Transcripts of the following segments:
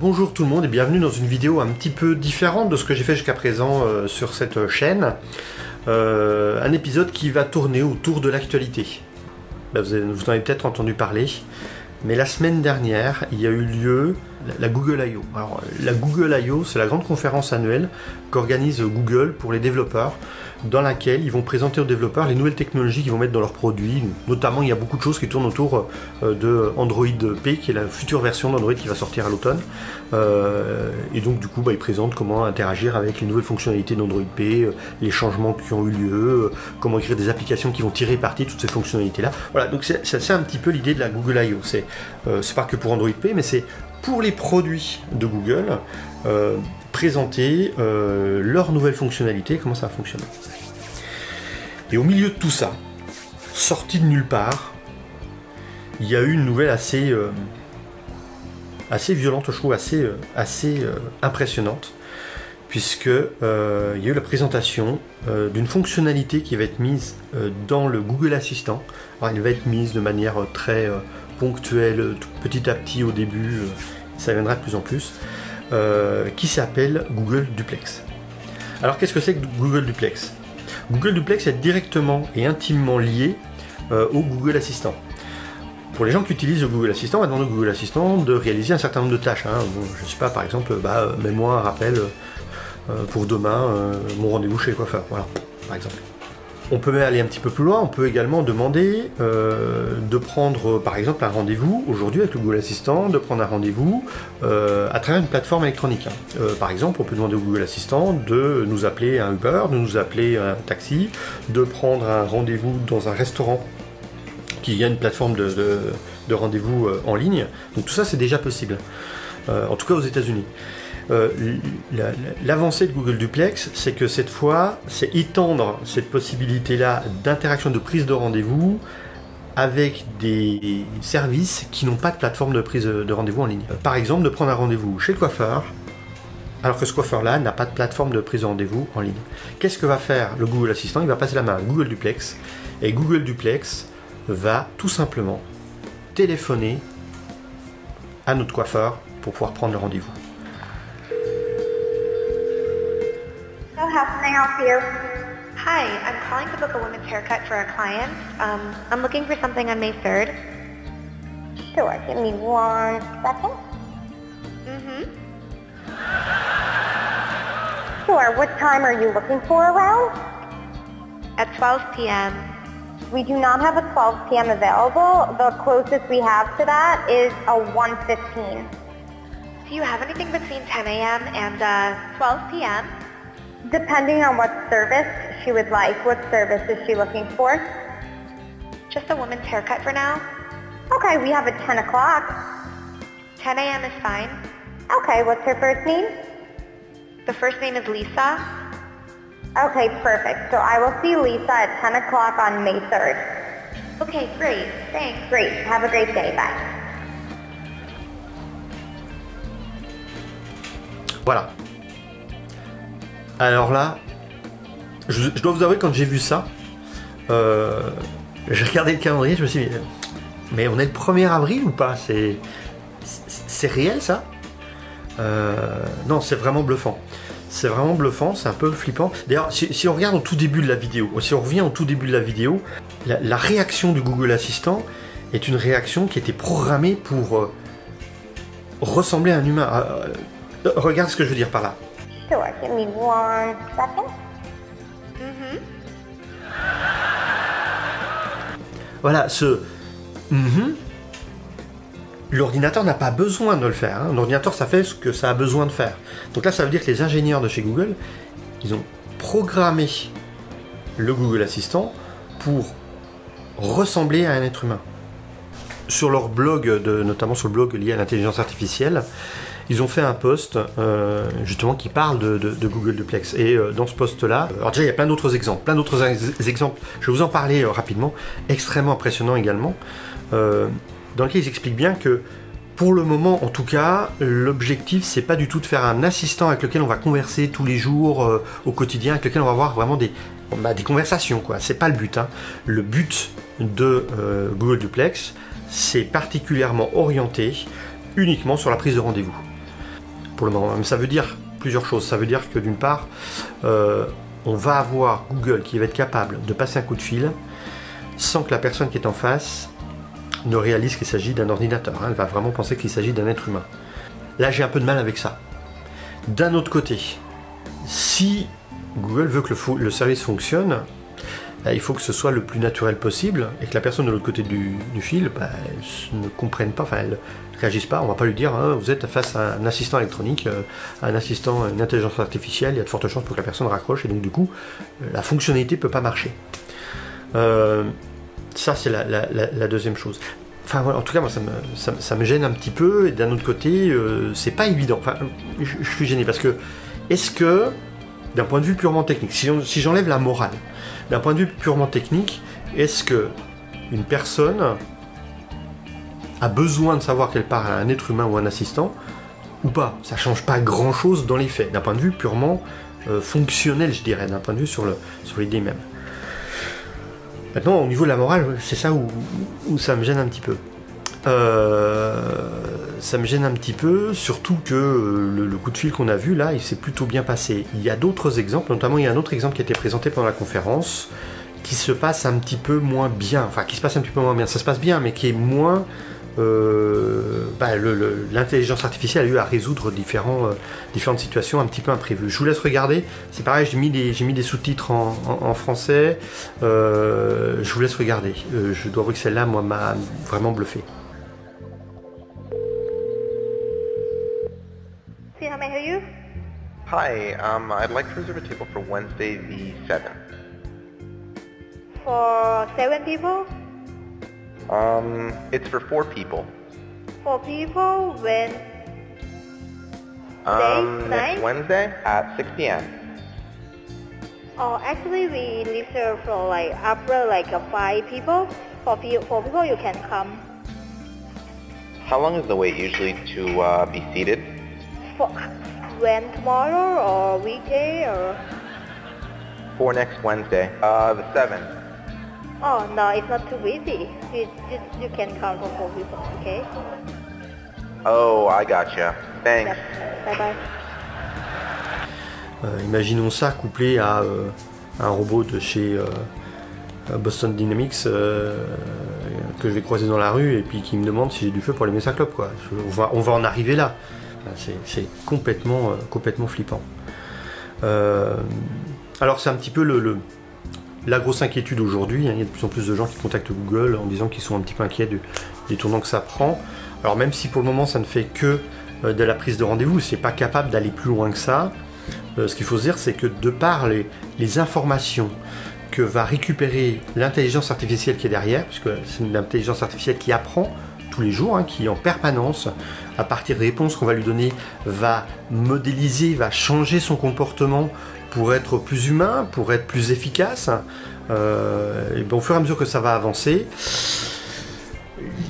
Bonjour tout le monde et bienvenue dans une vidéo un petit peu différente de ce que j'ai fait jusqu'à présent sur cette chaîne. Un épisode qui va tourner autour de l'actualité. Vous en avez peut-être entendu parler, mais la semaine dernière, il y a eu lieu la Google I/O. Alors, la Google I/O, c'est la grande conférence annuelle qu'organise Google pour les développeurs, dans laquelle ils vont présenter aux développeurs les nouvelles technologies qu'ils vont mettre dans leurs produits. Notamment, il y a beaucoup de choses qui tournent autour de Android P, qui est la future version d'Android qui va sortir à l'automne. Et donc, du coup, ils présentent comment interagir avec les nouvelles fonctionnalités d'Android P, les changements qui ont eu lieu, comment écrire des applications qui vont tirer parti de toutes ces fonctionnalités-là. Voilà, donc c'est un petit peu l'idée de la Google I/O. C'est pas que pour Android P, mais c'est pour les produits de Google, présenter leurs nouvelles fonctionnalités, comment ça va fonctionner. Et au milieu de tout ça, sorti de nulle part, il y a eu une nouvelle assez violente, je trouve, assez impressionnante, puisque il y a eu la présentation d'une fonctionnalité qui va être mise dans le Google Assistant. Alors, elle va être mise de manière très ponctuelle, petit à petit au début, ça viendra de plus en plus, qui s'appelle Google Duplex. Alors qu'est-ce que c'est que Google Duplex ? Google Duplex est directement et intimement lié au Google Assistant. Pour les gens qui utilisent le Google Assistant, on va demander au Google Assistant de réaliser un certain nombre de tâches. Bon, je ne sais pas, par exemple, mets-moi un rappel pour demain, mon rendez-vous chez le coiffeur, voilà, par exemple. On peut même aller un petit peu plus loin, on peut également demander de prendre par exemple un rendez-vous aujourd'hui avec le Google Assistant, de prendre un rendez-vous à travers une plateforme électronique. Par exemple, on peut demander au Google Assistant de nous appeler un Uber, de nous appeler un taxi, de prendre un rendez-vous dans un restaurant qui a une plateforme de rendez-vous en ligne. Donc tout ça c'est déjà possible, en tout cas aux États-Unis. L'avancée de Google Duplex, c'est que cette fois, c'est étendre cette possibilité-là d'interaction, de prise de rendez-vous avec des services qui n'ont pas de plateforme de prise de rendez-vous en ligne. Par exemple, de prendre un rendez-vous chez le coiffeur, alors que ce coiffeur-là n'a pas de plateforme de prise de rendez-vous en ligne. Qu'est-ce que va faire le Google Assistant ? Il va passer la main à Google Duplex, et Google Duplex va tout simplement téléphoner à notre coiffeur pour pouvoir prendre le rendez-vous. How can I help you? Hi, I'm calling to book a women's haircut for a client. I'm looking for something on May 3rd. Sure, give me 1 second. Sure, what time are you looking for around? At 12 p.m. We do not have a 12 p.m. available. The closest we have to that is a 1:15. Do you have anything between 10 a.m. and 12 p.m.? Depending on what service she would like. What service is she looking for? Just a woman's haircut for now. Okay, we have a 10 o'clock. 10 a.m. is fine. Okay, what's her first name? The first name is Lisa. Okay, perfect. So I will see Lisa at 10 o'clock on May 3rd. Okay, great. Thanks. Great. Have a great day. Bye. Voilà. Alors là, je dois vous avouer, quand j'ai vu ça, j'ai regardé le calendrier, je me suis dit, mais on est le 1er avril ou pas ? C'est réel ça ? Non, c'est vraiment bluffant. C'est vraiment bluffant, c'est un peu flippant. D'ailleurs, si on regarde au tout début de la vidéo, si on revient au tout début de la vidéo, la réaction du Google Assistant est une réaction qui était programmée pour ressembler à un humain. Regarde ce que je veux dire par là. Sure, give me 1 second. Voilà, l'ordinateur n'a pas besoin de le faire. L'ordinateur, ça fait ce que ça a besoin de faire. Donc là, ça veut dire que les ingénieurs de chez Google, ils ont programmé le Google Assistant pour ressembler à un être humain. Sur leur blog, notamment sur le blog lié à l'intelligence artificielle, ils ont fait un post justement qui parle de Google Duplex. Et dans ce post-là, alors déjà il y a plein d'autres exemples. Je vais vous en parler rapidement, extrêmement impressionnant également, dans lequel ils expliquent bien que pour le moment, en tout cas, l'objectif c'est pas du tout de faire un assistant avec lequel on va converser tous les jours au quotidien, avec lequel on va avoir vraiment des conversations, quoi. C'est pas le but. Le but de Google Duplex, c'est particulièrement orienté uniquement sur la prise de rendez-vous. pour le moment. Mais ça veut dire plusieurs choses. Ça veut dire que d'une part, on va avoir Google qui va être capable de passer un coup de fil sans que la personne qui est en face ne réalise qu'il s'agit d'un ordinateur. Elle va vraiment penser qu'il s'agit d'un être humain. Là, j'ai un peu de mal avec ça. D'un autre côté, si Google veut que le service fonctionne, il faut que ce soit le plus naturel possible et que la personne de l'autre côté du fil ne comprenne pas, elle ne réagisse pas. On ne va pas lui dire vous êtes face à un assistant électronique, un assistant, une intelligence artificielle, il y a de fortes chances pour que la personne raccroche et donc du coup la fonctionnalité ne peut pas marcher. Ça c'est la deuxième chose. Enfin, en tout cas, moi, ça me gêne un petit peu, et d'un autre côté, c'est pas évident. Enfin, je suis gêné parce que, est-ce que, d'un point de vue purement technique, si j'enlève la morale, d'un point de vue purement technique, est-ce que une personne a besoin de savoir qu'elle parle à un être humain ou un assistant, ou pas? Ça change pas grand-chose dans les faits, d'un point de vue purement fonctionnel, je dirais, d'un point de vue sur l'idée même. Maintenant, au niveau de la morale, c'est ça où ça me gêne un petit peu. Ça me gêne un petit peu, surtout que le coup de fil qu'on a vu là, il s'est plutôt bien passé. Il y a d'autres exemples, notamment il y a un autre exemple qui a été présenté pendant la conférence, qui se passe un petit peu moins bien. Enfin, qui se passe un petit peu moins bien. Ça se passe bien, mais qui est moins... l'intelligence artificielle a eu à résoudre différentes situations un petit peu imprévues. Je vous laisse regarder, c'est pareil, j'ai mis des sous-titres en français, je vous laisse regarder. Je dois avouer que celle-là, moi, m'a vraiment bluffé. See how may I help you? Hi, I'd like to reserve a table for Wednesday the 7th. For 7 people? It's for 4 people. 4 people when? Next night? Wednesday at 6 p.m. Oh, actually we reserve for after 5 people. For people you can come. How long is the wait usually to be seated? For when, tomorrow or weekday or? For next Wednesday, the 7th. Oh no, it's not too busy. You can come for 4 people, okay? Oh, I gotcha. Thanks. Bye bye. Imaginons ça couplé à un robot de chez Boston Dynamics que je vais croiser dans la rue et puis qui me demande si j'ai du feu pour allumer sa clope, quoi. On va en arriver là. C'est complètement flippant. Alors c'est un petit peu la grosse inquiétude aujourd'hui, il y a de plus en plus de gens qui contactent Google en disant qu'ils sont un petit peu inquiets des tournants que ça prend. Alors même si pour le moment ça ne fait que de la prise de rendez-vous, c'est pas capable d'aller plus loin que ça, ce qu'il faut se dire c'est que de par les informations que va récupérer l'intelligence artificielle qui est derrière, puisque c'est une intelligence artificielle qui apprend tous les jours, qui en permanence, à partir des réponses qu'on va lui donner, va modéliser, va changer son comportement pour être plus humain, pour être plus efficace. Et au fur et à mesure que ça va avancer,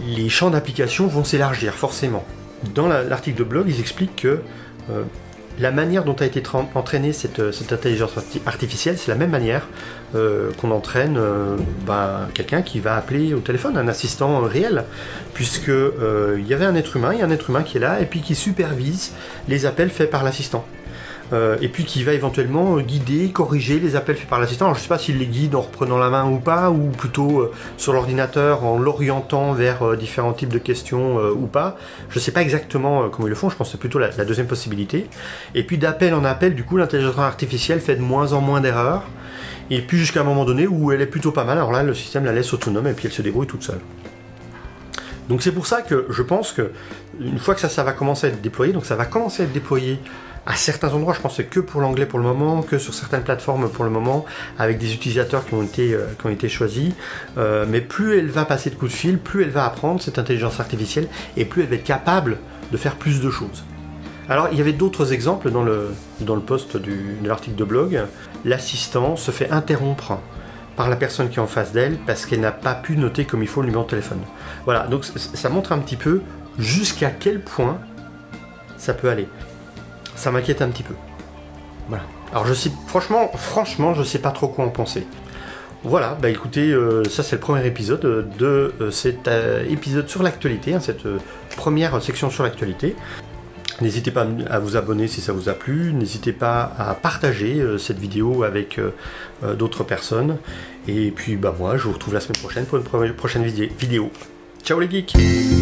les champs d'application vont s'élargir forcément. Dans l'article de blog, ils expliquent que la manière dont a été entraînée cette intelligence artificielle, c'est la même manière qu'on entraîne quelqu'un qui va appeler au téléphone, un assistant réel, puisque il y avait un être humain, il y a un être humain qui est là et puis qui supervise les appels faits par l'assistant. Et puis qui va éventuellement guider, corriger les appels faits par l'assistant. Alors je ne sais pas s'il les guide en reprenant la main ou pas, ou plutôt sur l'ordinateur en l'orientant vers différents types de questions ou pas. Je ne sais pas exactement comment ils le font, je pense que c'est plutôt la deuxième possibilité. Et puis d'appel en appel, du coup l'intelligence artificielle fait de moins en moins d'erreurs, et puis jusqu'à un moment donné où elle est plutôt pas mal, alors là le système la laisse autonome et puis elle se débrouille toute seule. Donc c'est pour ça que je pense que une fois que ça va commencer à être déployé, donc ça va commencer à être déployé à certains endroits, je pense que c'est que pour l'anglais pour le moment, que sur certaines plateformes pour le moment, avec des utilisateurs qui ont été choisis, mais plus elle va passer de coups de fil, plus elle va apprendre cette intelligence artificielle, et plus elle va être capable de faire plus de choses. Alors il y avait d'autres exemples dans le post de l'article de blog. L'assistant se fait interrompre par la personne qui est en face d'elle parce qu'elle n'a pas pu noter comme il faut le numéro de téléphone. Voilà, donc ça montre un petit peu jusqu'à quel point ça peut aller. Ça m'inquiète un petit peu. Voilà. Alors je sais, franchement, je sais pas trop quoi en penser. Voilà, écoutez, ça c'est le premier épisode de cet épisode sur l'actualité, cette première section sur l'actualité. N'hésitez pas à vous abonner si ça vous a plu. N'hésitez pas à partager cette vidéo avec d'autres personnes. Et puis moi, je vous retrouve la semaine prochaine pour une prochaine vidéo. Ciao les geeks!